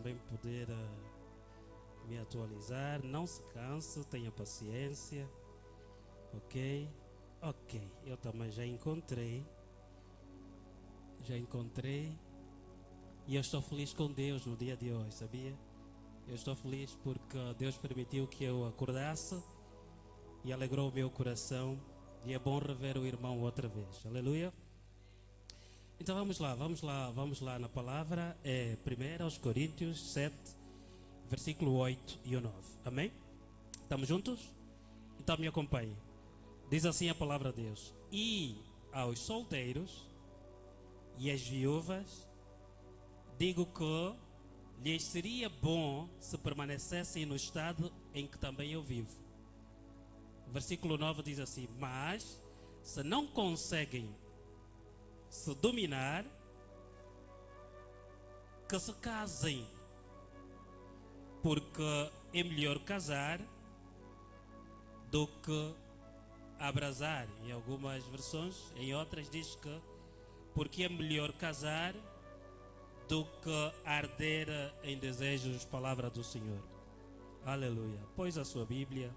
também poder me atualizar. Não se canse, tenha paciência. Ok? Ok, eu também já encontrei. E eu estou feliz com Deus no dia de hoje, sabia? Eu estou feliz porque Deus permitiu que eu acordasse e alegrou o meu coração. E é bom rever o irmão outra vez. Aleluia. Então vamos lá na palavra. É 1 Coríntios 7, versículo 8 e o 9. Amém? Estamos juntos? Então me acompanhe. Diz assim a palavra de Deus: E aos solteiros e às viúvas digo que lhes seria bom se permanecessem no estado em que também eu vivo. Versículo 9 diz assim: Mas se não conseguem se dominar, que se casem, porque é melhor casar do que abrasar. Em algumas versões, em outras diz que porque é melhor casar do que arder em desejos, palavra do Senhor. Aleluia. Pois a sua Bíblia,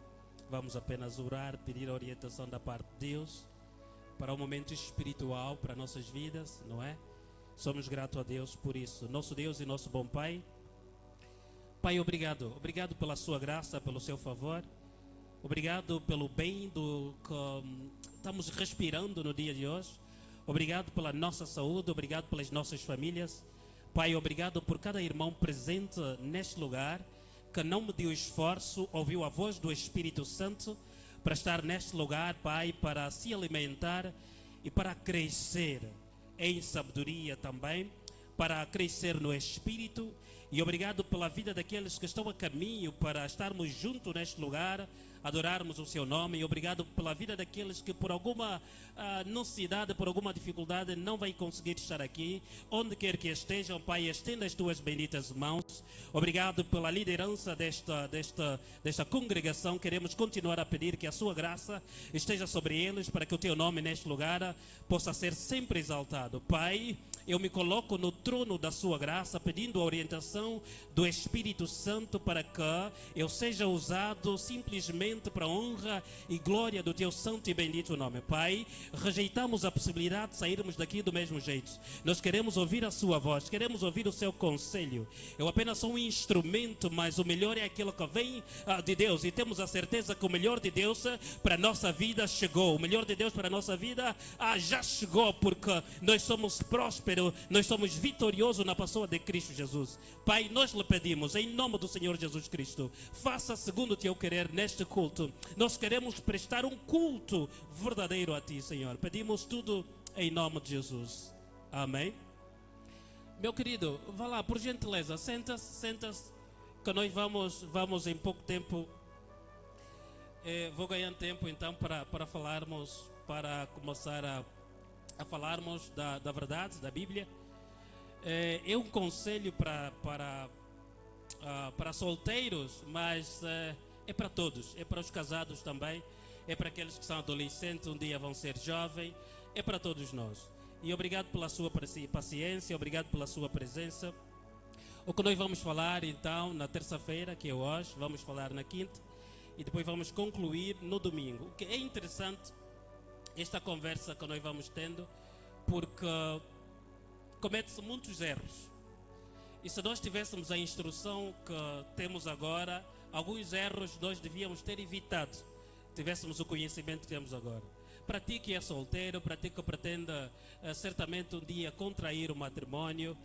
vamos apenas orar, pedir a orientação da parte de Deus para o momento espiritual, para nossas vidas, não é? Somos gratos a Deus por isso. Nosso Deus e nosso bom Pai. Pai, obrigado. Obrigado pela sua graça, pelo seu favor. Obrigado pelo bem do que estamos respirando no dia de hoje. Obrigado pela nossa saúde. Obrigado pelas nossas famílias. Pai, obrigado por cada irmão presente neste lugar, que não mediu esforço, ouviu a voz do Espírito Santo para estar neste lugar, Pai, para se alimentar e para crescer em sabedoria também, para crescer no Espírito. E obrigado pela vida daqueles que estão a caminho para estarmos juntos neste lugar, adorarmos o seu nome. E obrigado pela vida daqueles que por alguma necessidade, por alguma dificuldade não vai conseguir estar aqui. Onde quer que estejam, Pai, estenda as tuas benditas mãos. Obrigado pela liderança desta congregação. Queremos continuar a pedir que a sua graça esteja sobre eles, para que o teu nome neste lugar possa ser sempre exaltado. Pai, eu me coloco no trono da sua graça, pedindo a orientação do Espírito Santo para que eu seja usado simplesmente para a honra e glória do teu santo e bendito nome. Pai, rejeitamos a possibilidade de sairmos daqui do mesmo jeito. Nós queremos ouvir a sua voz, queremos ouvir o seu conselho. Eu apenas sou um instrumento, mas o melhor é aquilo que vem de Deus, e temos a certeza que o melhor de Deus para a nossa vida chegou. O melhor de Deus para a nossa vida já chegou, porque nós somos prósperos, nós somos vitoriosos na pessoa de Cristo Jesus. Pai, nós lhe pedimos em nome do Senhor Jesus Cristo, faça segundo o teu querer neste culto. Nós queremos prestar um culto verdadeiro a ti, Senhor. Pedimos tudo em nome de Jesus. Amém. Meu querido, vá lá, por gentileza, senta-se, que nós vamos em pouco tempo. Vou ganhar tempo então para falarmos, para começar a falarmos da verdade, da Bíblia. É um conselho para solteiros, mas é para todos, é para os casados também, é para aqueles que são adolescentes, um dia vão ser jovens, é para todos nós. E obrigado pela sua paciência, obrigado pela sua presença. O que nós vamos falar então na terça-feira, que é hoje, vamos falar na quinta e depois vamos concluir no domingo. O que é interessante esta conversa que nós vamos tendo, porque comete-se muitos erros. E se nós tivéssemos a instrução que temos agora, alguns erros nós devíamos ter evitado, tivéssemos o conhecimento que temos agora. Para ti que é solteiro, para ti que pretende certamente um dia contrair o matrimônio,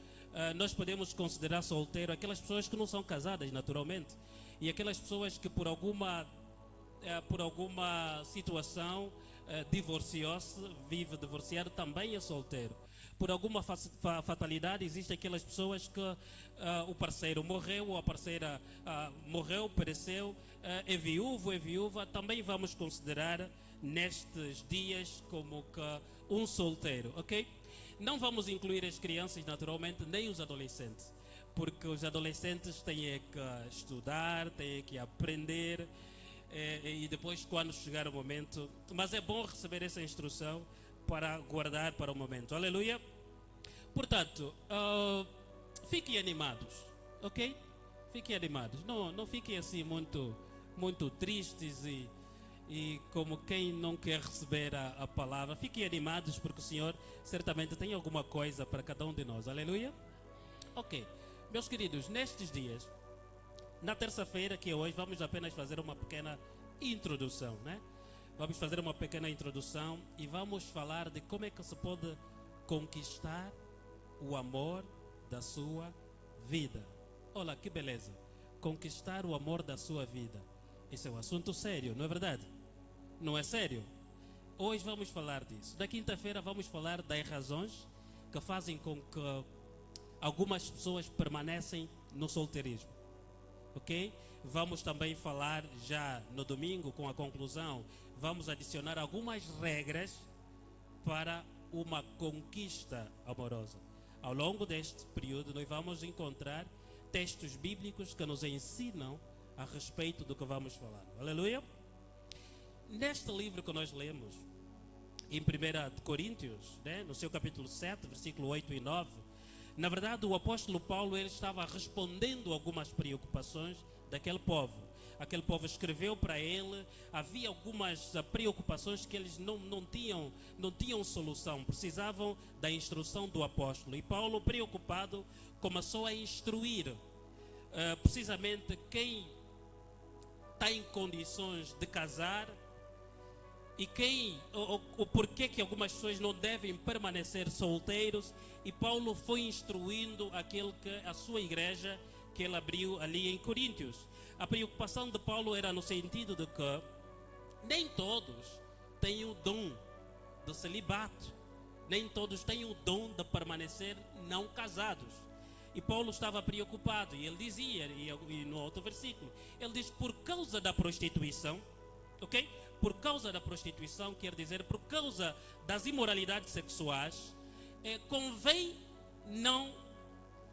nós podemos considerar solteiro aquelas pessoas que não são casadas naturalmente, e aquelas pessoas que por alguma situação divorciou-se, vive divorciado, também é solteiro. Por alguma fatalidade, existem aquelas pessoas que o parceiro morreu, ou a parceira morreu, pereceu, é viúva, também vamos considerar nestes dias como que um solteiro, ok? Não vamos incluir as crianças naturalmente, nem os adolescentes, porque os adolescentes têm que estudar, têm que aprender, e depois quando chegar o momento, mas é bom receber essa instrução para guardar para o momento. Aleluia. Portanto, fiquem animados, ok? Fiquem animados, não fiquem assim muito tristes e como quem não quer receber a palavra. Fiquem animados porque o Senhor certamente tem alguma coisa para cada um de nós, aleluia? Ok, meus queridos, nestes dias, na terça-feira, que é hoje, vamos apenas fazer uma pequena introdução, né? Vamos fazer uma pequena introdução e vamos falar de como é que se pode conquistar o amor da sua vida. Olha que beleza, conquistar o amor da sua vida. Esse é um assunto sério, não é verdade? Não é sério? Hoje vamos falar disso. Na quinta-feira vamos falar das razões que fazem com que algumas pessoas permanecem no solteirismo. Ok? Vamos também falar já no domingo, com a conclusão, vamos adicionar algumas regras para uma conquista amorosa. Ao longo deste período nós vamos encontrar textos bíblicos que nos ensinam a respeito do que vamos falar. Aleluia? Neste livro que nós lemos, em 1 Coríntios, né, no seu capítulo 7, versículo 8 e 9, na verdade o apóstolo Paulo ele estava respondendo algumas preocupações daquele povo. Aquele povo escreveu para ele, havia algumas preocupações que eles não tinham solução, precisavam da instrução do apóstolo. E Paulo, preocupado, começou a instruir precisamente quem está em condições de casar e o porquê que algumas pessoas não devem permanecer solteiros. E Paulo foi instruindo a sua igreja que ele abriu ali em Coríntios. A preocupação de Paulo era no sentido de que nem todos têm o dom do celibato, nem todos têm o dom de permanecer não casados. E Paulo estava preocupado, e ele dizia, e no outro versículo, ele diz: por causa da prostituição, ok? Por causa da prostituição, quer dizer, por causa das imoralidades sexuais, convém não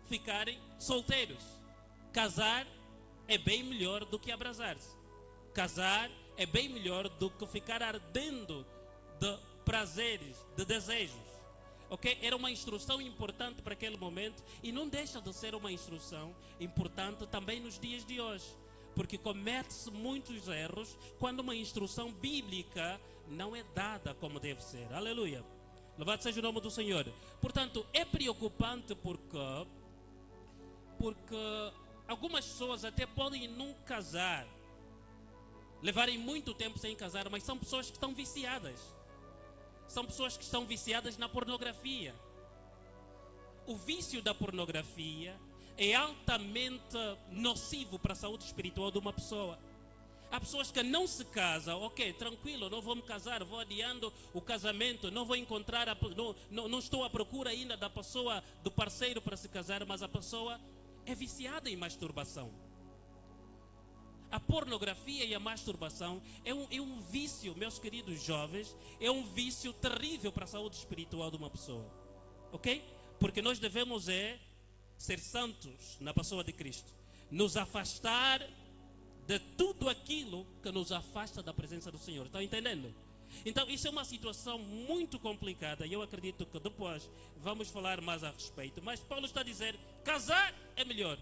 ficarem solteiros. Casar é bem melhor do que abrasar-se. Casar é bem melhor do que ficar ardendo de prazeres, de desejos. Ok? Era uma instrução importante para aquele momento e não deixa de ser uma instrução importante também nos dias de hoje. Porque comete-se muitos erros quando uma instrução bíblica não é dada como deve ser. Aleluia. Louvado seja o nome do Senhor. Portanto, é preocupante porque algumas pessoas até podem não casar, levarem muito tempo sem casar, mas são pessoas que estão viciadas. São pessoas que estão viciadas na pornografia. O vício da pornografia é altamente nocivo para a saúde espiritual de uma pessoa. Há pessoas que não se casam, ok, tranquilo, não vou me casar, vou adiando o casamento, não vou encontrar, não estou à procura ainda da pessoa, do parceiro para se casar, mas a pessoa é viciada em masturbação. A pornografia e a masturbação é um vício, meus queridos jovens, é um vício terrível para a saúde espiritual de uma pessoa. Ok? Porque nós devemos ser santos na pessoa de Cristo. Nos afastar de tudo aquilo que nos afasta da presença do Senhor. Estão entendendo? Então isso é uma situação muito complicada e eu acredito que depois vamos falar mais a respeito. Mas Paulo está a dizer: casar é melhor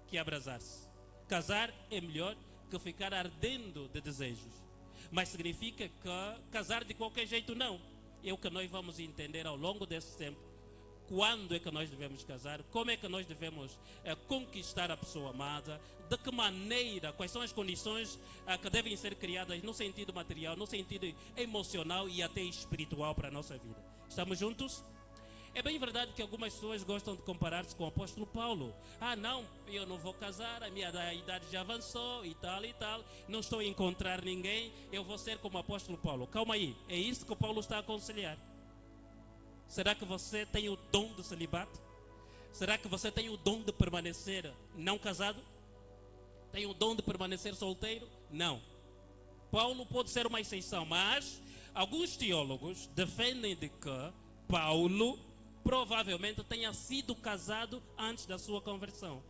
que abrasar-se. Casar é melhor que ficar ardendo de desejos. Mas significa que casar de qualquer jeito não. É o que nós vamos entender ao longo desse tempo. Quando é que nós devemos casar? Como é que nós devemos conquistar a pessoa amada? De que maneira? Quais são as condições que devem ser criadas no sentido material, no sentido emocional e até espiritual para a nossa vida? Estamos juntos? É bem verdade que algumas pessoas gostam de comparar-se com o apóstolo Paulo. Ah, não, eu não vou casar, a minha idade já avançou e tal, não estou a encontrar ninguém, eu vou ser como o apóstolo Paulo. Calma aí, é isso que o Paulo está a aconselhar. Será que você tem o dom do celibato? Será que você tem o dom de permanecer não casado? Tem o dom de permanecer solteiro? Não. Paulo pode ser uma exceção, mas alguns teólogos defendem de que Paulo provavelmente tenha sido casado antes da sua conversão.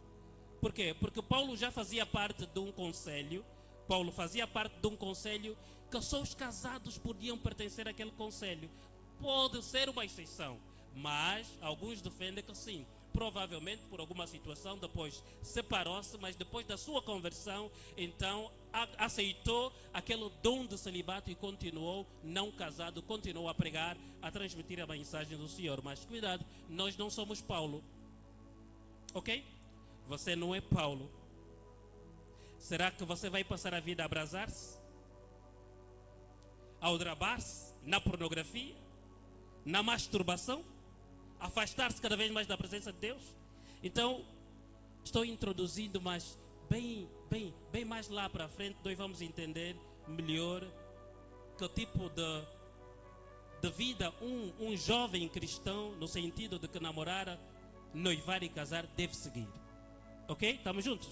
Por quê? Porque Paulo já fazia parte de um conselho. Paulo fazia parte de um conselho que só os casados podiam pertencer àquele conselho. Pode ser uma exceção, mas alguns defendem que sim, provavelmente por alguma situação, depois separou-se, mas depois da sua conversão, então aceitou aquele dom de celibato e continuou não casado, continuou a pregar, a transmitir a mensagem do Senhor. Mas cuidado, nós não somos Paulo, ok? Você não é Paulo. Será que você vai passar a vida a abrasar-se? A aldrabar-se na pornografia? Na masturbação? Afastar-se cada vez mais da presença de Deus? Então, estou introduzindo, mas bem mais lá para frente, nós vamos entender melhor que tipo de vida um jovem cristão, no sentido de que namorar, noivar e casar, deve seguir. Ok? Estamos juntos?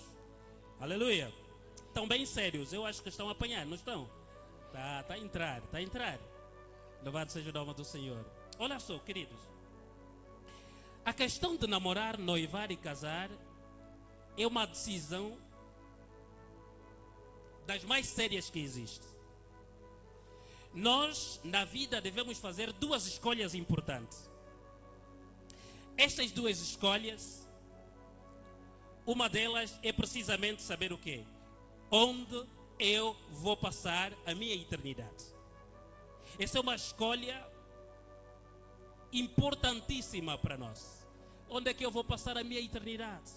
Aleluia. Estão bem sérios, eu acho que estão a apanhar, não estão? Está a entrar. Louvado seja o nome do Senhor. Olha só, queridos. A questão de namorar, noivar e casar é uma decisão das mais sérias que existe. Nós, na vida, devemos fazer duas escolhas importantes. Estas duas escolhas, uma delas é precisamente saber o quê? Onde eu vou passar a minha eternidade. Essa é uma escolha importantíssima para nós. Onde é que eu vou passar a minha eternidade?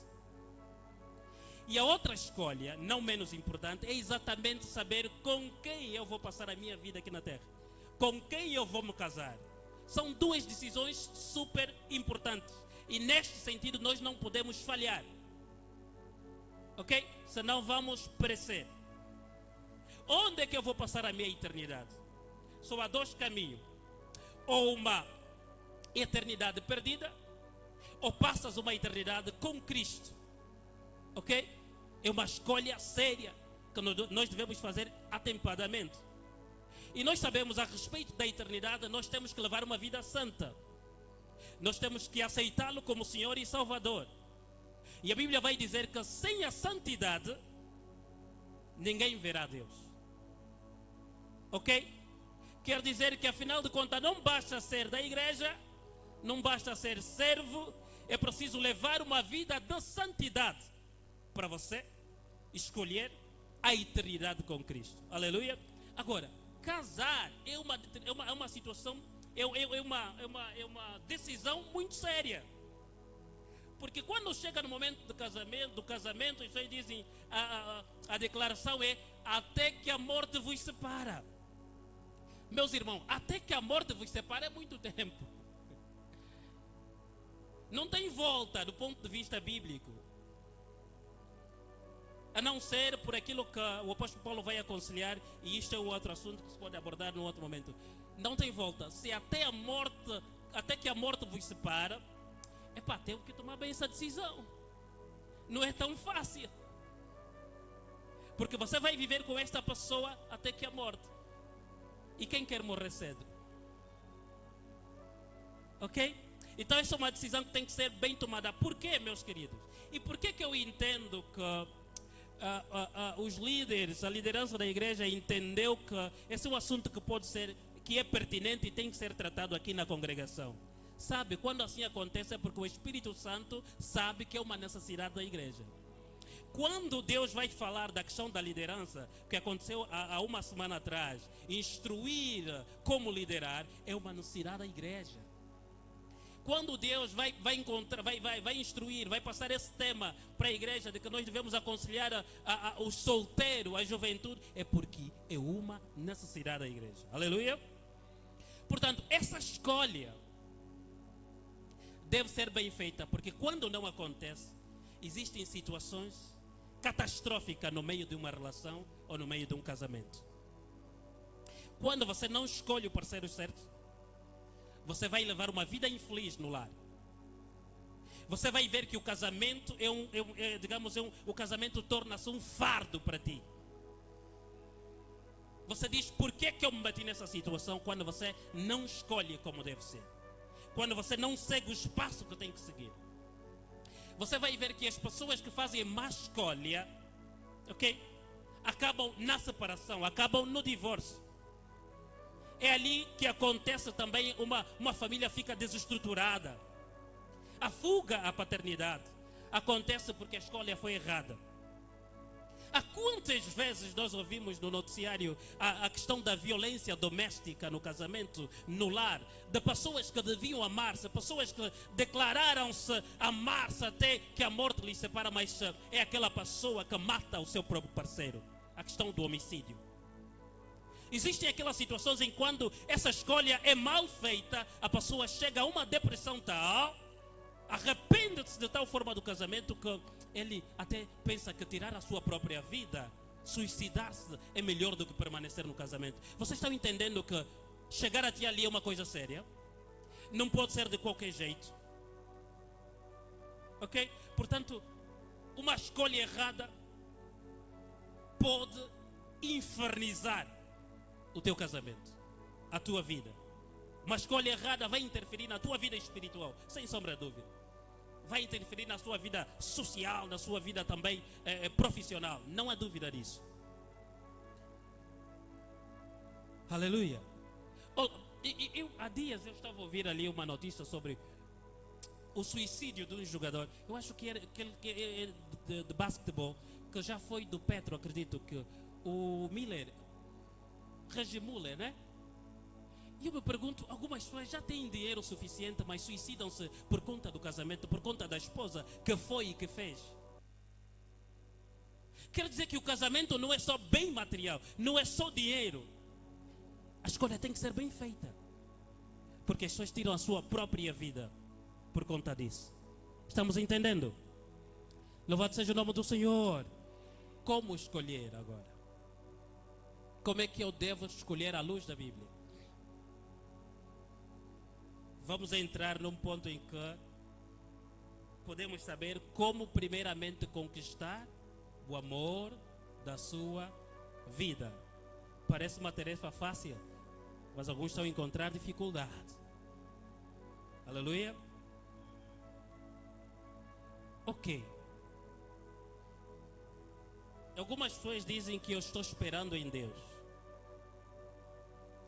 E a outra escolha, não menos importante, é exatamente saber com quem eu vou passar a minha vida aqui na Terra. Com quem eu vou me casar. São duas decisões super importantes. E neste sentido nós não podemos falhar. Ok? Senão vamos perecer. Onde é que eu vou passar a minha eternidade? Só há dois caminhos. Ou uma eternidade perdida, ou passas uma eternidade com Cristo. Ok? É uma escolha séria que nós devemos fazer atempadamente. E nós sabemos, a respeito da eternidade, nós temos que levar uma vida santa. Nós temos que aceitá-lo como Senhor e Salvador. E a Bíblia vai dizer que sem a santidade ninguém verá Deus. Ok? Quer dizer que, afinal de contas, não basta ser da igreja, não basta ser servo, é preciso levar uma vida de santidade para você escolher a eternidade com Cristo. Aleluia. Agora, casar é uma situação, é uma decisão muito séria. Porque quando chega no momento do casamento, isso aí dizem, a declaração é até que a morte vos separa. Meus irmãos, até que a morte vos separa é muito tempo. Não tem volta do ponto de vista bíblico. A não ser por aquilo que o apóstolo Paulo vai aconselhar, e isto é um outro assunto que se pode abordar num outro momento. Não tem volta. Se até que a morte vos separa, temos que tomar bem essa decisão. Não é tão fácil. Porque você vai viver com esta pessoa até que a morte. E quem quer morrer cedo? Ok? Então essa é uma decisão que tem que ser bem tomada. Por quê, meus queridos? E por que eu entendo que os líderes, a liderança da igreja entendeu que esse é um assunto que é pertinente e tem que ser tratado aqui na congregação? Sabe, quando assim acontece é porque o Espírito Santo sabe que é uma necessidade da igreja. Quando Deus vai falar da questão da liderança, que aconteceu há uma semana atrás, instruir como liderar, é uma necessidade da igreja. Quando Deus vai instruir, vai passar esse tema para a igreja, de que nós devemos aconselhar os solteiros, a juventude, é porque é uma necessidade da igreja. Aleluia? Portanto, essa escolha deve ser bem feita, porque quando não acontece, existem situações catastróficas no meio de uma relação ou no meio de um casamento. Quando você não escolhe o parceiro certo, você vai levar uma vida infeliz no lar. Você vai ver que o casamento o casamento torna-se um fardo para ti. Você diz, por que eu me bati nessa situação? Quando você não escolhe como deve ser. Quando você não segue o espaço que tem que seguir. Você vai ver que as pessoas que fazem má escolha, ok? Acabam na separação, acabam no divórcio. É ali que acontece também uma família fica desestruturada. A fuga à paternidade acontece porque a escolha foi errada. Há quantas vezes nós ouvimos no noticiário a questão da violência doméstica no casamento, no lar, de pessoas que deviam amar-se, pessoas que declararam-se amar-se até que a morte lhes separa, mas é aquela pessoa que mata o seu próprio parceiro. A questão do homicídio. Existem aquelas situações em quando essa escolha é mal feita, a pessoa chega a uma depressão tal, arrepende-se de tal forma do casamento que ele até pensa que tirar a sua própria vida, suicidar-se é melhor do que permanecer no casamento. Vocês estão entendendo que chegar até ali é uma coisa séria? Não pode ser de qualquer jeito. Ok? Portanto, uma escolha errada pode infernizar o teu casamento, a tua vida. Uma escolha errada vai interferir na tua vida espiritual, sem sombra de dúvida. Vai interferir na sua vida social, na sua vida também profissional. Não há dúvida disso. Aleluia. Há dias eu estava a ouvir ali uma notícia sobre o suicídio de um jogador. Eu acho que é de basquetebol, que já foi do Petro, acredito que o Miller, Reggie Muller, né? E eu me pergunto, algumas pessoas já têm dinheiro suficiente, mas suicidam-se por conta do casamento, por conta da esposa que foi e que fez. Quer dizer que o casamento não é só bem material, não é só dinheiro. A escolha tem que ser bem feita, porque as pessoas tiram a sua própria vida por conta disso. Estamos entendendo? Louvado seja o nome do Senhor. Como escolher agora? Como é que eu devo escolher à luz da Bíblia? Vamos entrar num ponto em que podemos saber como primeiramente conquistar o amor da sua vida. Parece uma tarefa fácil, mas alguns estão a encontrar dificuldade. Aleluia. Ok. Algumas pessoas dizem que eu estou esperando em Deus.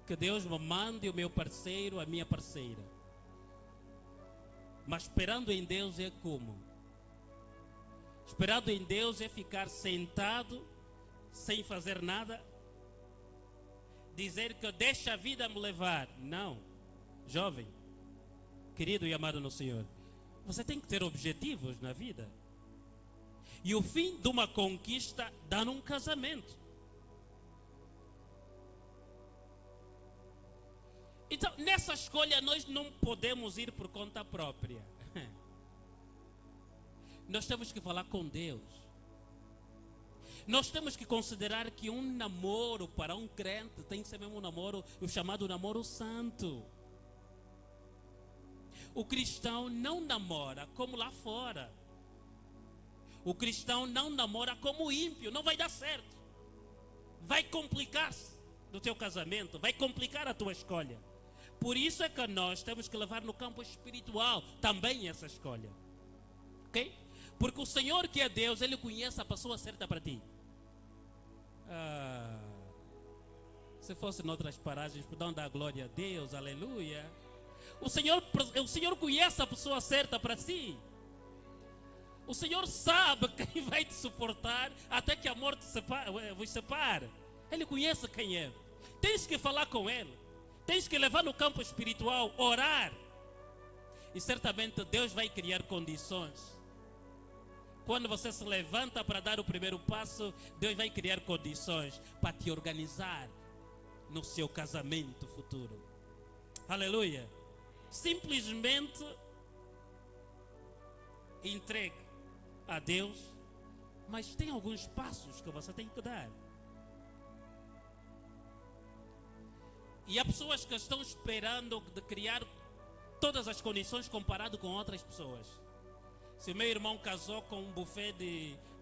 Que Deus me mande o meu parceiro, a minha parceira. Mas esperando em Deus é como? Esperando em Deus é ficar sentado, sem fazer nada, dizer que deixa a vida me levar. Não, jovem, querido e amado no Senhor, você tem que ter objetivos na vida. E o fim de uma conquista dá num casamento. Então, nessa escolha, nós não podemos ir por conta própria. Nós temos que falar com Deus. Nós temos que considerar que um namoro para um crente tem que ser mesmo um namoro, o chamado namoro santo. O cristão não namora como lá fora. O cristão não namora como o ímpio. Não vai dar certo. Vai complicar-se no teu casamento. Vai complicar a tua escolha. Por isso é que nós temos que levar no campo espiritual também essa escolha. Ok? Porque o Senhor que é Deus, Ele conhece a pessoa certa para ti. Se fosse em outras paragens, podem dar glória a Deus, aleluia. O Senhor conhece a pessoa certa para si. O Senhor sabe quem vai te suportar até que a morte vos separe. Ele conhece quem é. Tens que falar com Ele. Tens que levar no campo espiritual, orar. E certamente Deus vai criar condições. Quando você se levanta para dar o primeiro passo, Deus vai criar condições para te organizar no seu casamento futuro. Aleluia. Simplesmente entregue a Deus, mas tem alguns passos que você tem que dar. E há pessoas que estão esperando de criar todas as condições comparado com outras pessoas. Se o meu irmão casou com um buffet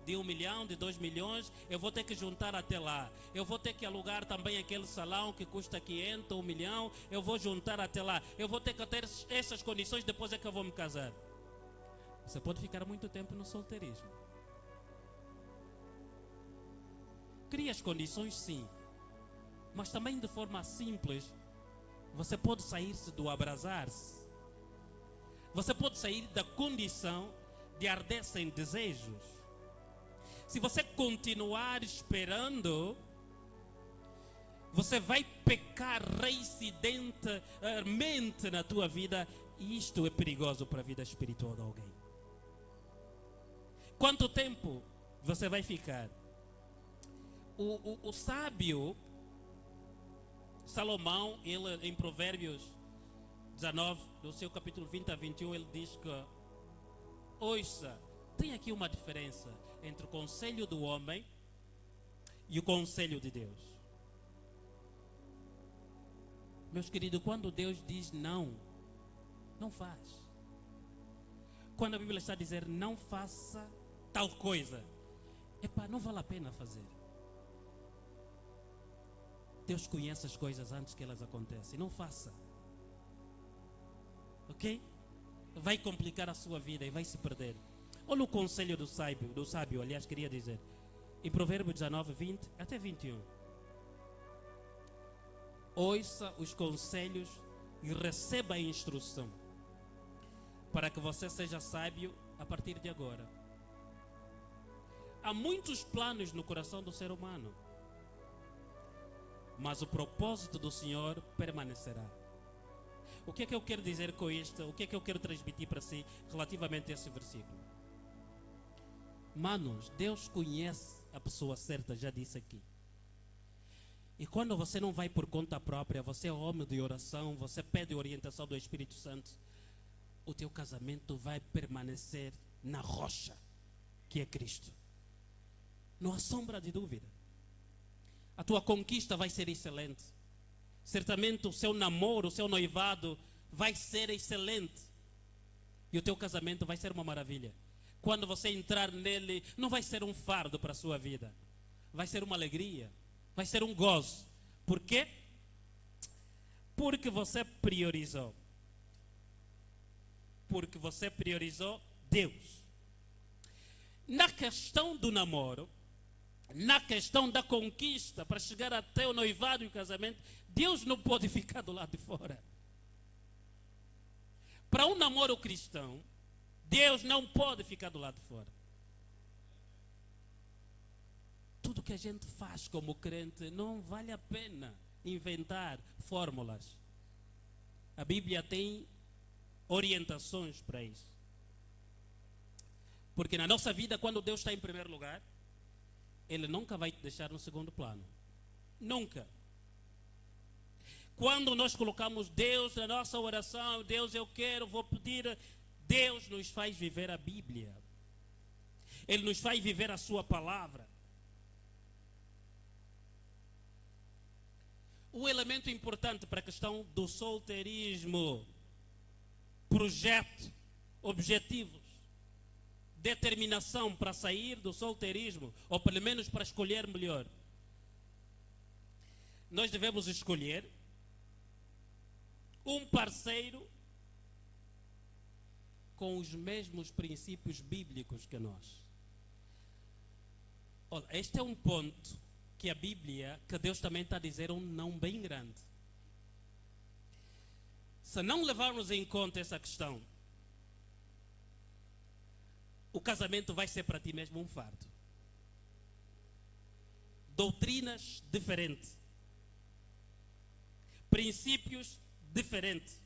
de 1 milhão, de 2 milhões, eu vou ter que juntar até lá. Eu vou ter que alugar também aquele salão que custa 500, 1 milhão. Eu vou juntar até lá. Eu vou ter que ter essas condições, depois é que eu vou me casar. Você pode ficar muito tempo no solteirismo. Cria as condições, sim. Mas também de forma simples, você pode sair-se do abrasar-se. Você pode sair da condição de arder sem desejos. Se você continuar esperando, você vai pecar reincidentemente na tua vida, e isto é perigoso para a vida espiritual de alguém. Quanto tempo você vai ficar? O sábio Salomão, ele em Provérbios 19, do seu capítulo 20 a 21, ele diz que, ouça, tem aqui uma diferença entre o conselho do homem e o conselho de Deus. Meus queridos, quando Deus diz não, não faz. Quando a Bíblia está a dizer não faça tal coisa, não vale a pena fazer. Deus conhece as coisas antes que elas acontecem. Não faça. Ok? Vai complicar a sua vida e vai se perder. Olha o conselho do sábio, aliás, queria dizer, em Provérbios 19, 20 até 21. Ouça os conselhos e receba a instrução, para que você seja sábio a partir de agora. Há muitos planos no coração do ser humano, mas o propósito do Senhor permanecerá. O que é que eu quero dizer com isto? O que é que eu quero transmitir para si relativamente a esse versículo? Manos, Deus conhece a pessoa certa, já disse aqui. E quando você não vai por conta própria, você é homem de oração, você pede orientação do Espírito Santo, o teu casamento vai permanecer na rocha, que é Cristo. Não há sombra de dúvida. A tua conquista vai ser excelente. Certamente o seu namoro, o seu noivado vai ser excelente. E o teu casamento vai ser uma maravilha. Quando você entrar nele, não vai ser um fardo para a sua vida. Vai ser uma alegria. Vai ser um gozo. Por quê? Porque você priorizou. Porque você priorizou Deus. Na questão do namoro, na questão da conquista, para chegar até o noivado e o casamento, Deus não pode ficar do lado de fora. Para um namoro cristão, Deus não pode ficar do lado de fora. Tudo que a gente faz como crente não vale a pena inventar fórmulas. A Bíblia tem orientações para isso. Porque na nossa vida, quando Deus está em primeiro lugar, Ele nunca vai te deixar no segundo plano. Nunca. Quando nós colocamos Deus na nossa oração, Deus eu quero, vou pedir, Deus nos faz viver a Bíblia. Ele nos faz viver a sua palavra. O elemento importante para a questão do solteirismo, projeto, objetivos, determinação para sair do solteirismo, ou pelo menos para escolher melhor. Nós devemos escolher um parceiro com os mesmos princípios bíblicos que nós. Olha, este é um ponto que a Bíblia, que Deus também está a dizer um não bem grande. Se não levarmos em conta essa questão, o casamento vai ser para ti mesmo um fardo. Doutrinas diferentes. Princípios diferentes.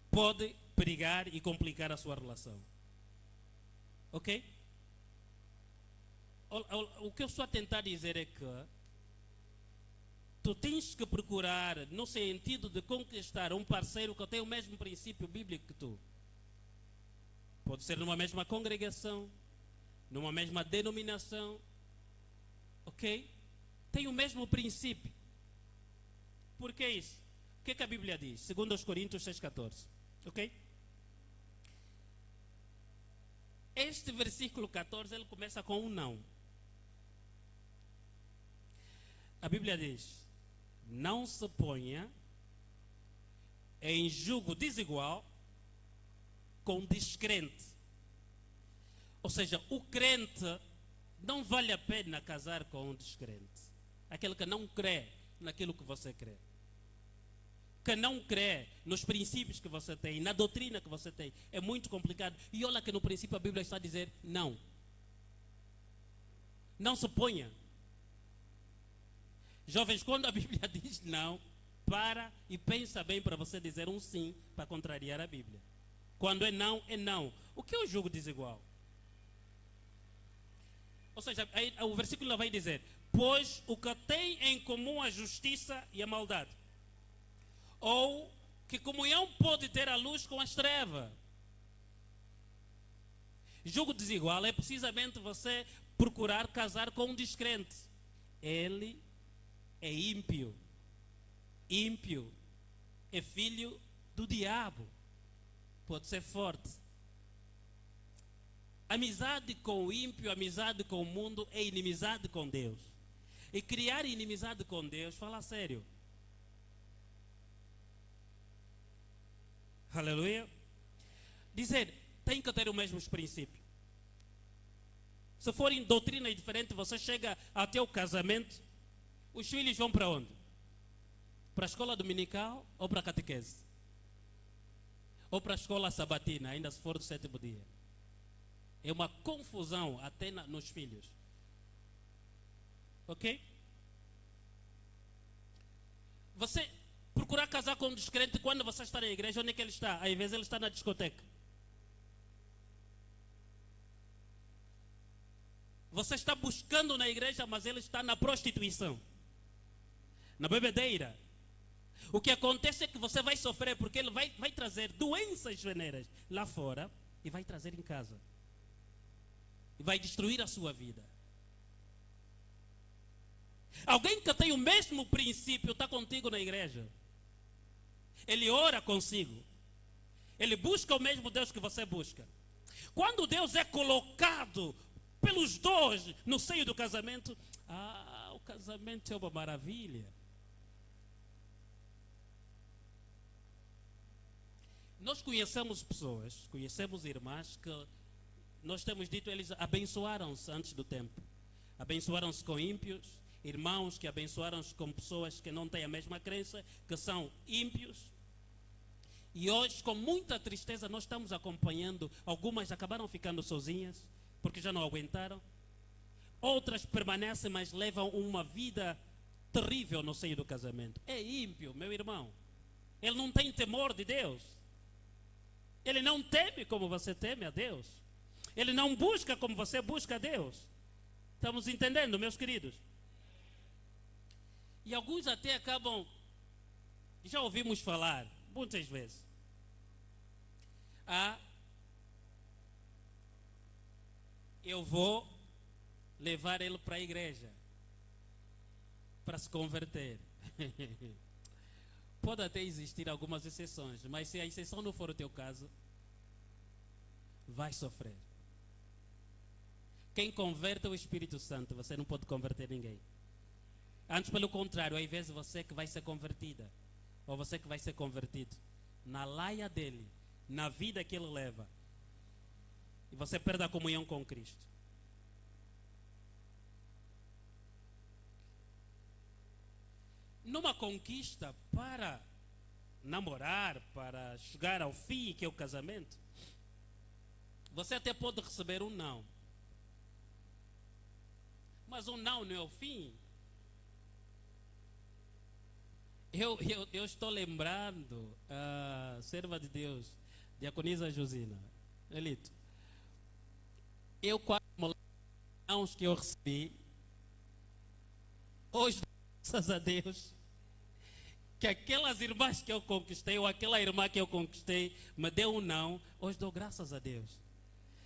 Pode perigar e complicar a sua relação. Ok? O que eu estou a tentar dizer é que tu tens que procurar, no sentido de conquistar um parceiro que tem o mesmo princípio bíblico que tu. Pode ser numa mesma congregação, numa mesma denominação, ok? Tem o mesmo princípio. Por que isso? O que é que a Bíblia diz? Segundo aos Coríntios 6,14, ok? Este versículo 14, ele começa com um não. A Bíblia diz: não se ponha em julgo desigual com descrente. Ou seja, o crente não vale a pena casar com um descrente. Aquele que não crê naquilo que você crê. que não crê nos princípios que você tem, na doutrina que você tem, é muito complicado. E olha que no princípio a Bíblia está a dizer não. Não se ponha. Jovens, quando a Bíblia diz não, para e pensa bem para você dizer um sim para contrariar a Bíblia. Quando é não, é não. O que é o jogo desigual? Ou seja, aí, o versículo vai dizer: pois o que tem em comum a justiça e a maldade? Ou que comunhão pode ter a luz com as trevas? Jogo desigual é precisamente você procurar casar com um descrente. Ele é ímpio. Ímpio é filho do diabo. Pode ser forte. Amizade com o ímpio, amizade com o mundo é inimizade com Deus. E criar inimizade com Deus, fala sério. Aleluia. Dizer, tem que ter os mesmos princípios. Se forem doutrinas diferentes, você chega até o casamento, os filhos vão para onde? Para a escola dominical ou para a catequese? Ou para a escola sabatina, ainda se for do 7º dia? É uma confusão até nos filhos. Ok? Você procurar casar com um descrente quando você está na igreja, onde é que ele está? Às vezes ele está na discoteca. Você está buscando na igreja, mas ele está na prostituição, na bebedeira. O que acontece é que você vai sofrer, porque ele vai trazer doenças venéreas lá fora e vai trazer em casa. E vai destruir a sua vida. Alguém que tem o mesmo princípio está contigo na igreja. Ele ora consigo. Ele busca o mesmo Deus que você busca. Quando Deus é colocado pelos dois no seio do casamento, o casamento é uma maravilha. Nós conhecemos pessoas, conhecemos irmãs que nós temos dito, eles abençoaram-se antes do tempo. Abençoaram-se com ímpios, irmãos que abençoaram-se com pessoas que não têm a mesma crença, que são ímpios. E hoje, com muita tristeza, nós estamos acompanhando, algumas acabaram ficando sozinhas, porque já não aguentaram. Outras permanecem, mas levam uma vida terrível no seio do casamento. É ímpio, meu irmão. Ele não tem temor de Deus. Ele não teme como você teme a Deus. Ele não busca como você busca a Deus. Estamos entendendo, meus queridos? E alguns até acabam, já ouvimos falar muitas vezes, eu vou levar ele para a igreja para se converter. Pode até existir algumas exceções, mas se a exceção não for o teu caso, vai sofrer. Quem converte é o Espírito Santo, você não pode converter ninguém. Antes, pelo contrário, ao invés de você que vai ser convertida, ou você que vai ser convertido, na laia dele, na vida que ele leva, e você perde a comunhão com Cristo. Numa conquista para namorar, para chegar ao fim, que é o casamento, você até pode receber um não. Mas um não é o fim. Eu estou lembrando a serva de Deus, diaconisa Josina, Elito. Eu, quase os que eu recebi, hoje, graças a Deus, que aquelas irmãs que eu conquistei, ou aquela irmã que eu conquistei, me deu um não, hoje dou graças a Deus.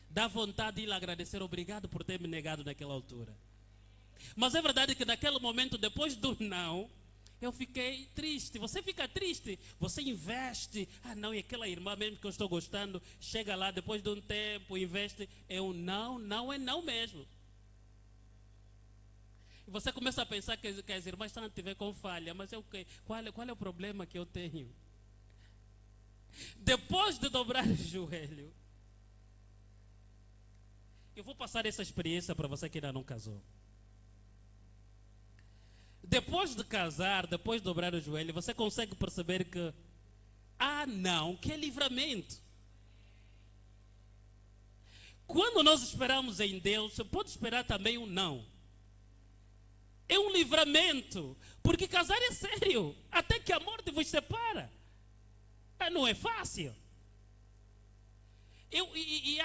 Dá vontade de ir agradecer, obrigado por ter me negado naquela altura. Mas é verdade que naquele momento, depois do não, eu fiquei triste. Você fica triste, você investe. Não, e aquela irmã mesmo que eu estou gostando, chega lá depois de um tempo, investe. É um não, não é não mesmo. E você começa a pensar que as irmãs estão a te ver com falha. Mas é o quê? Qual é o problema que eu tenho? Depois de dobrar o joelho, eu vou passar essa experiência para você que ainda não casou. Depois de casar, depois de dobrar o joelho, você consegue perceber que não, que é livramento. Quando nós esperamos em Deus, você pode esperar também um não. É um livramento, porque casar é sério, até que a morte vos separa. Não é fácil.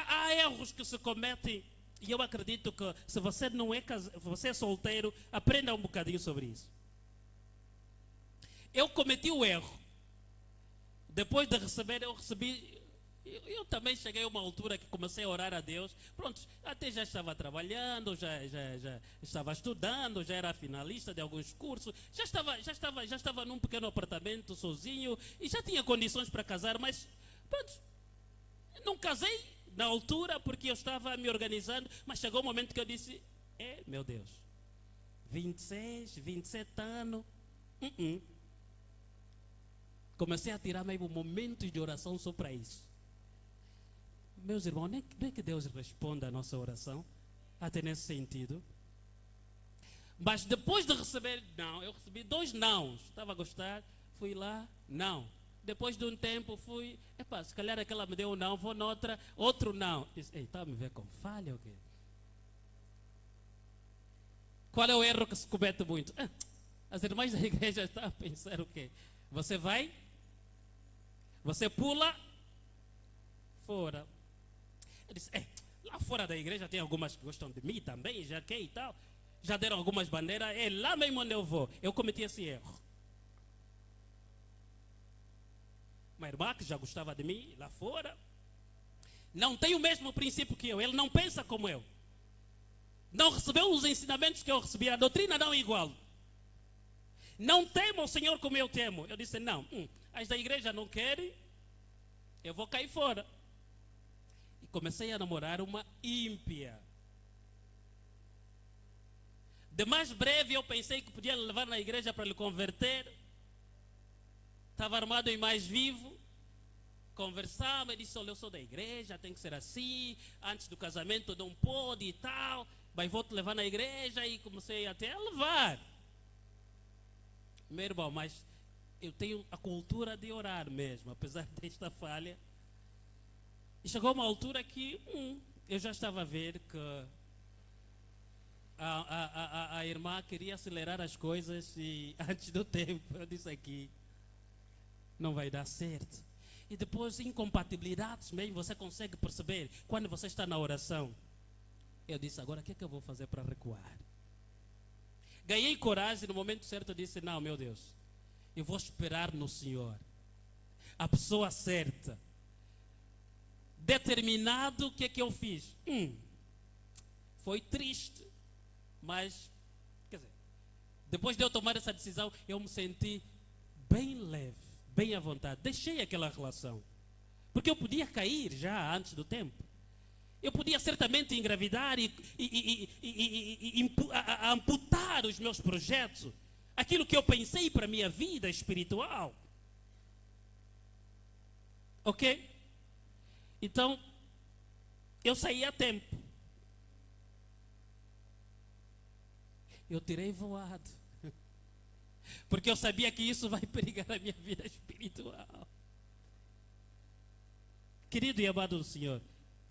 Há erros que se cometem, e eu acredito que se você não é casado, você é solteiro, aprenda um bocadinho sobre isso. Eu cometi o erro. Depois de receber, eu também cheguei a uma altura que comecei a orar a Deus. Pronto, até já estava trabalhando, já estava estudando, já era finalista de alguns cursos, já estava num pequeno apartamento sozinho e já tinha condições para casar, mas pronto, não casei na altura porque eu estava me organizando, mas chegou um momento que eu disse, meu Deus, 26, 27 anos, comecei a tirar mesmo momentos de oração só para isso. Meus irmãos, não é que Deus responda a nossa oração, até nesse sentido. Mas depois de receber não, eu recebi 2 nãos. Estava a gostar, fui lá, não. Depois de um tempo fui, se calhar aquela me deu um não, vou noutra, outro não. Disse, está a me ver com falha ou quê? Qual é o erro que se comete muito? As irmãs da igreja estão a pensar o quê? Você vai, você pula fora. Eu disse, lá fora da igreja tem algumas que gostam de mim também, já que e tal. Já deram algumas bandeiras, lá mesmo onde eu vou. Eu cometi esse erro. Uma irmã que já gostava de mim, lá fora, não tem o mesmo princípio que eu, ele não pensa como eu. Não recebeu os ensinamentos que eu recebi, a doutrina não é igual. Não temo o Senhor como eu temo. Eu disse, não, as da igreja não querem, eu vou cair fora. E comecei a namorar uma ímpia. De mais breve eu pensei que podia levar na igreja para lhe converter. Estava armado em mais vivo. Conversava, ele disse, olha, eu sou da igreja, tem que ser assim. Antes do casamento não pode e tal. Mas vou te levar na igreja. E comecei até a levar. Meu irmão, mas eu tenho a cultura de orar mesmo, apesar desta falha. E chegou uma altura que eu já estava a ver que a irmã queria acelerar as coisas e antes do tempo eu disse aqui, não vai dar certo. E depois incompatibilidades mesmo, você consegue perceber quando você está na oração. Eu disse, agora o que é que eu vou fazer para recuar? Ganhei coragem, no momento certo eu disse, não, meu Deus, eu vou esperar no Senhor. A pessoa certa. Determinado, o que é que eu fiz? Foi triste, mas, quer dizer, depois de eu tomar essa decisão, eu me senti bem leve, bem à vontade. Deixei aquela relação, porque eu podia cair já antes do tempo. Eu podia certamente engravidar e amputar os meus projetos, aquilo que eu pensei para a minha vida espiritual. Ok? Então, eu saí a tempo. Eu tirei voado. Porque eu sabia que isso vai perigar a minha vida espiritual. Querido e amado do Senhor,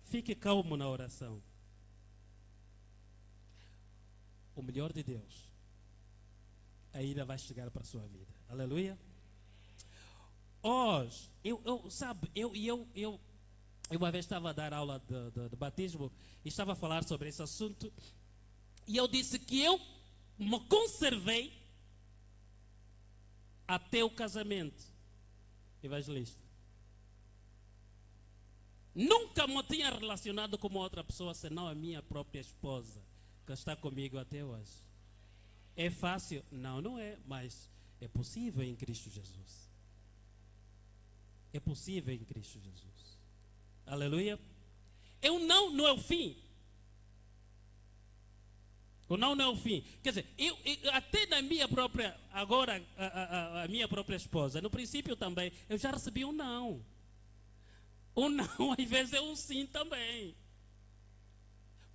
fique calmo na oração. O melhor de Deus ainda vai chegar para a sua vida. Aleluia. Hoje, eu uma vez estava a dar aula de batismo e estava a falar sobre esse assunto. E eu disse que eu me conservei até o casamento. Evangelista. Nunca me tinha relacionado com outra pessoa senão a minha própria esposa, que está comigo até hoje. É fácil? Não, não é, mas é possível em Cristo Jesus. É possível em Cristo Jesus. Aleluia. Não é o fim. O não é o fim. Quer dizer, eu até na minha própria, agora a minha própria esposa, no princípio também, eu já recebi um não. O não às vezes é um sim também.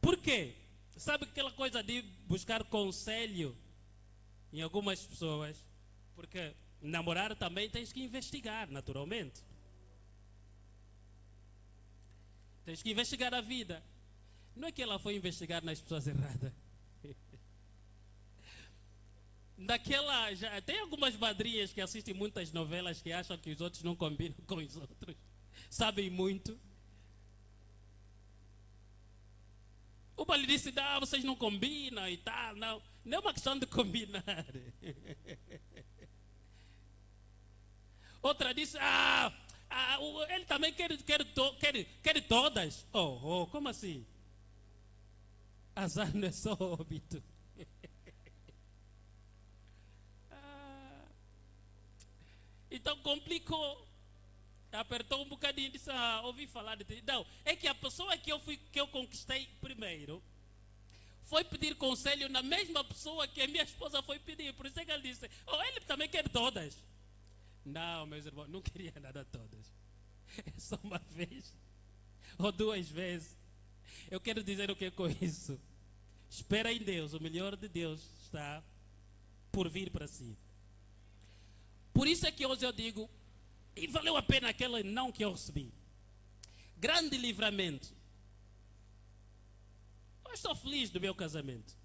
Por quê? Sabe aquela coisa de buscar conselho em algumas pessoas, porque namorar também tens que investigar, naturalmente. Tens que investigar a vida. Não é que ela foi investigar nas pessoas erradas. Tem algumas madrinhas que assistem muitas novelas que acham que os outros não combinam com os outros. Sabem muito. Uma lhe disse, não, vocês não combinam e tal. Não é uma questão de combinar. Outra disse, ele também quer todas. Como assim? Azar não é só óbito. Então complicou. Apertou um bocadinho e disse, ouvi falar de ti. Não, é que a pessoa que eu conquistei primeiro foi pedir conselho na mesma pessoa que a minha esposa foi pedir. Por isso é que ele disse, ele também quer todas. Não, meus irmãos, não queria nada todas. É só uma vez ou duas vezes. Eu quero dizer o que é com isso. Espera em Deus, o melhor de Deus está por vir para si. Por isso é que hoje eu digo, e valeu a pena aquele não que eu recebi. Grande livramento. Eu estou feliz do meu casamento.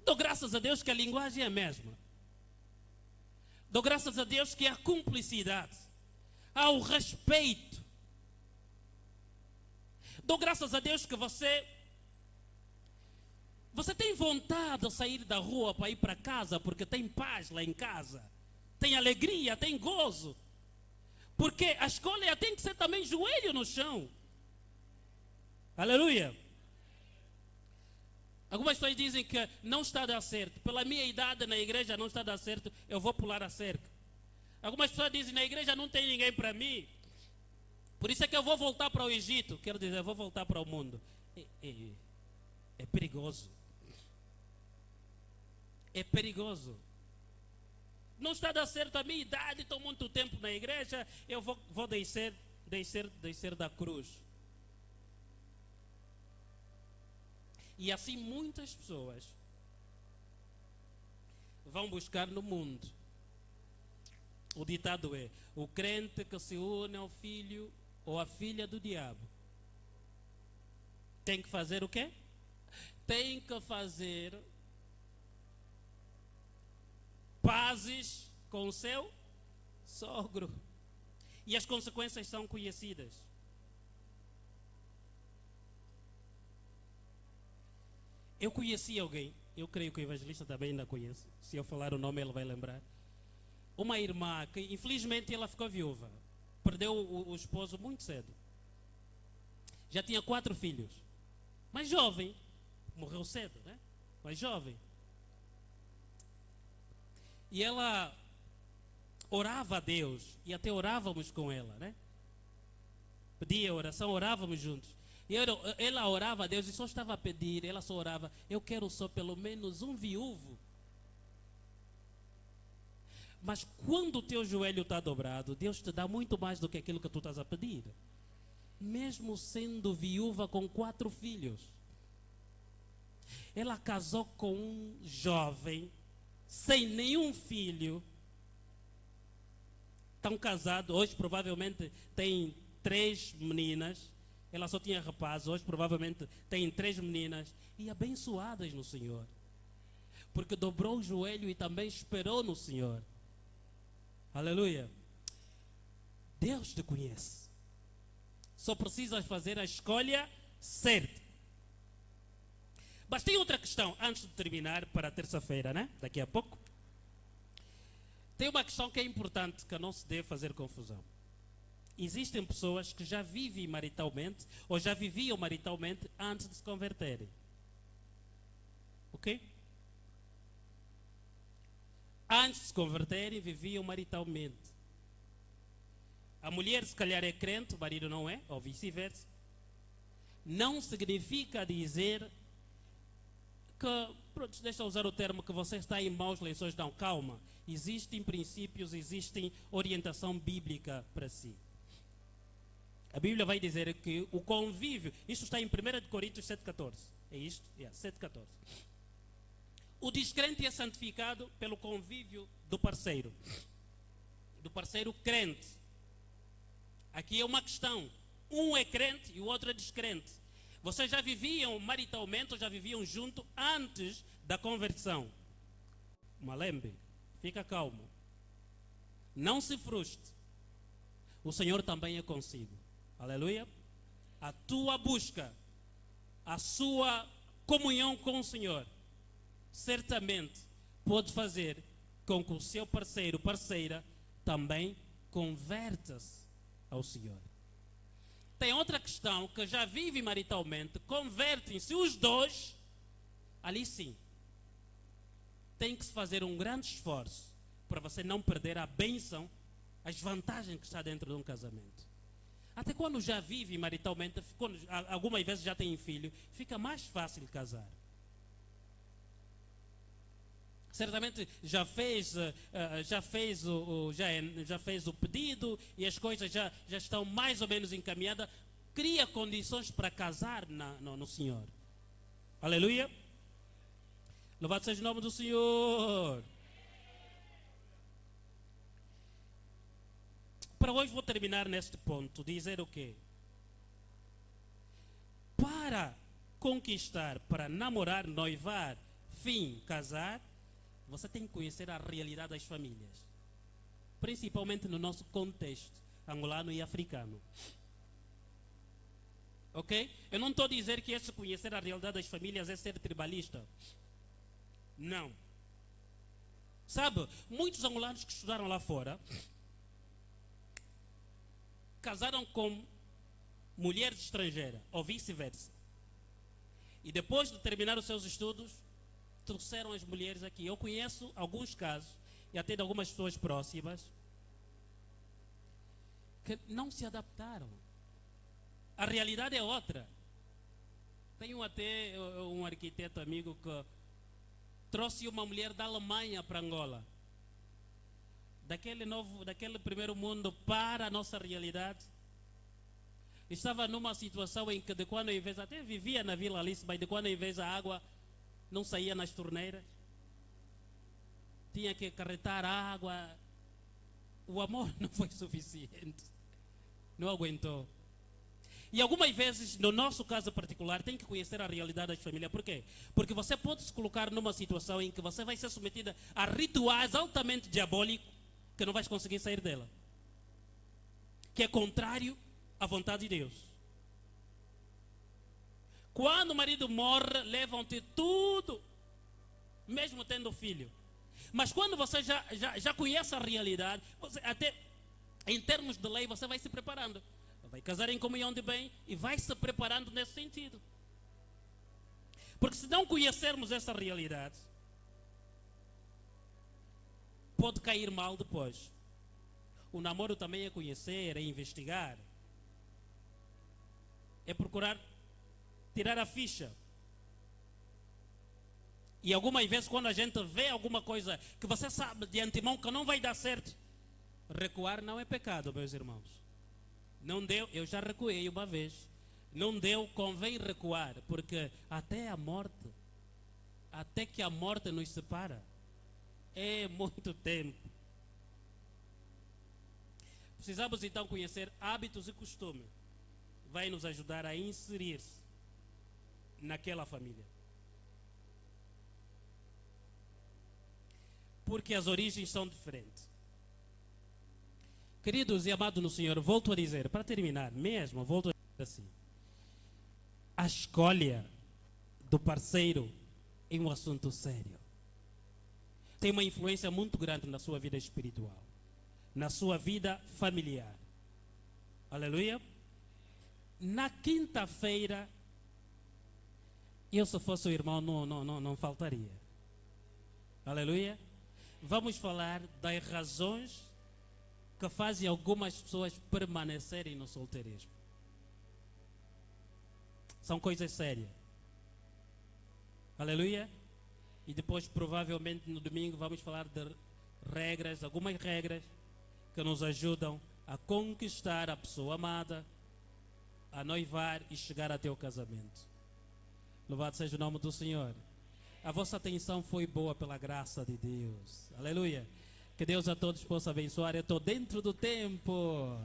Dou graças a Deus que a linguagem é a mesma. Dou graças a Deus que há cumplicidade, há o respeito. Dou graças a Deus que você tem vontade de sair da rua para ir para casa, porque tem paz lá em casa, tem alegria, tem gozo. Porque a escolha tem que ser também joelho no chão. Aleluia. Algumas pessoas dizem que não está a dar certo. Pela minha idade na igreja não está a dar certo, eu vou pular a cerca. Algumas pessoas dizem, na igreja não tem ninguém para mim. Por isso é que eu vou voltar para o Egito. Quero dizer, eu vou voltar para o mundo. É perigoso. É perigoso. Não está a dar certo a minha idade, estou muito tempo na igreja, eu vou descer da cruz. E assim muitas pessoas vão buscar no mundo. O ditado é, o crente que se une ao filho ou à filha do diabo tem que fazer o quê? Tem que fazer pazes com o seu sogro. E as consequências são conhecidas. Eu conheci alguém, eu creio que o evangelista também ainda conhece. Se eu falar o nome ele vai lembrar. Uma irmã que infelizmente ela ficou viúva. Perdeu o esposo muito cedo. Já tinha 4 filhos. Mas jovem. Morreu cedo, né? Mas jovem. E ela orava a Deus, e até orávamos com ela, né? Pedia oração, orávamos juntos. E ela orava a Deus e só estava a pedir, ela só orava, eu quero só pelo menos um viúvo. Mas quando o teu joelho está dobrado, Deus te dá muito mais do que aquilo que tu estás a pedir. Mesmo sendo viúva com 4 filhos. Ela casou com um jovem sem nenhum filho. Estão casados, hoje provavelmente tem 3 meninas. Ela só tinha rapazes, hoje provavelmente tem 3 meninas. E abençoadas no Senhor. Porque dobrou o joelho e também esperou no Senhor. Aleluia. Deus te conhece. Só precisas fazer a escolha certa. Mas tem outra questão, antes de terminar para terça-feira, né? Daqui a pouco. Tem uma questão que é importante, que não se deve fazer confusão. Existem pessoas que já vivem maritalmente, ou já viviam maritalmente antes de se converterem. Ok? Antes de se converterem, viviam maritalmente. A mulher se calhar é crente, o marido não é, ou vice-versa. Não significa dizer que, pronto, deixa eu usar o termo, que você está em maus lençóis. Não, calma. Existem princípios, existem orientação bíblica para si. A Bíblia vai dizer que o convívio, isso está em 1 Coríntios 7,14. É isto? 7,14. O descrente é santificado pelo convívio do parceiro crente. Aqui é uma questão. Um é crente e o outro é descrente. Vocês já viviam maritalmente ou já viviam junto antes da conversão? Malembe, fica calmo. Não se frustre. O Senhor também é consigo. Aleluia. A tua busca, a sua comunhão com o Senhor, certamente pode fazer com que o seu parceiro, parceira, também converta-se ao Senhor. Tem outra questão que já vive maritalmente, convertem-se os dois, ali sim. Tem que se fazer um grande esforço para você não perder a bênção, as vantagens que está dentro de um casamento. Até quando já vive maritalmente, quando algumas vezes já tem filho, fica mais fácil casar. Certamente já fez o pedido e as coisas já estão mais ou menos encaminhadas. Cria condições para casar no Senhor. Aleluia. Louvado seja o nome do Senhor. Para hoje vou terminar neste ponto, dizer o quê? Para conquistar, para namorar, noivar, fim, casar, você tem que conhecer a realidade das famílias. Principalmente no nosso contexto angolano e africano. Ok? Eu não estou a dizer que esse conhecer a realidade das famílias é ser tribalista. Não. Sabe, muitos angolanos que estudaram lá fora casaram com mulheres estrangeiras, ou vice-versa. E depois de terminar os seus estudos, trouxeram as mulheres aqui. Eu conheço alguns casos, e até de algumas pessoas próximas, que não se adaptaram. A realidade é outra. Tenho até um arquiteto amigo que trouxe uma mulher da Alemanha para Angola. Daquele primeiro mundo para a nossa realidade. Estava numa situação em que de quando em vez, até vivia na Vila Alice, mas de quando em vez a água não saía nas torneiras. Tinha que acarretar água. O amor não foi suficiente. Não aguentou. E algumas vezes, no nosso caso particular, tem que conhecer a realidade das famílias. Por quê? Porque você pode se colocar numa situação em que você vai ser submetida a rituais altamente diabólicos que não vais conseguir sair dela. Que é contrário à vontade de Deus. Quando o marido morre, levam-te tudo, mesmo tendo filho. Mas quando você já conhece a realidade, você, até em termos de lei, você vai se preparando. Vai casar em comunhão de bem e vai se preparando nesse sentido. Porque se não conhecermos essa realidade, pode cair mal depois. O namoro também é conhecer, é investigar. É procurar tirar a ficha. E algumas vezes quando a gente vê alguma coisa que você sabe de antemão que não vai dar certo, recuar não é pecado, meus irmãos. Não deu, eu já recuei uma vez. Não deu, convém recuar, porque até a morte, até que a morte nos separa, é muito tempo. Precisamos então conhecer hábitos e costumes. Vai nos ajudar a inserir-se naquela família. Porque as origens são diferentes. Queridos e amados no Senhor, volto a dizer, para terminar mesmo, volto a dizer assim. A escolha do parceiro é um assunto sério. Tem uma influência muito grande na sua vida espiritual, na sua vida familiar. Aleluia. Na quinta-feira, eu se fosse o irmão não faltaria. Aleluia. Vamos falar das razões que fazem algumas pessoas permanecerem no solteirismo. São coisas sérias. Aleluia. E depois, provavelmente, no domingo, vamos falar de regras, algumas regras que nos ajudam a conquistar a pessoa amada, a noivar e chegar até o casamento. Louvado seja o nome do Senhor. A vossa atenção foi boa pela graça de Deus. Aleluia. Que Deus a todos possa abençoar. Eu estou dentro do tempo.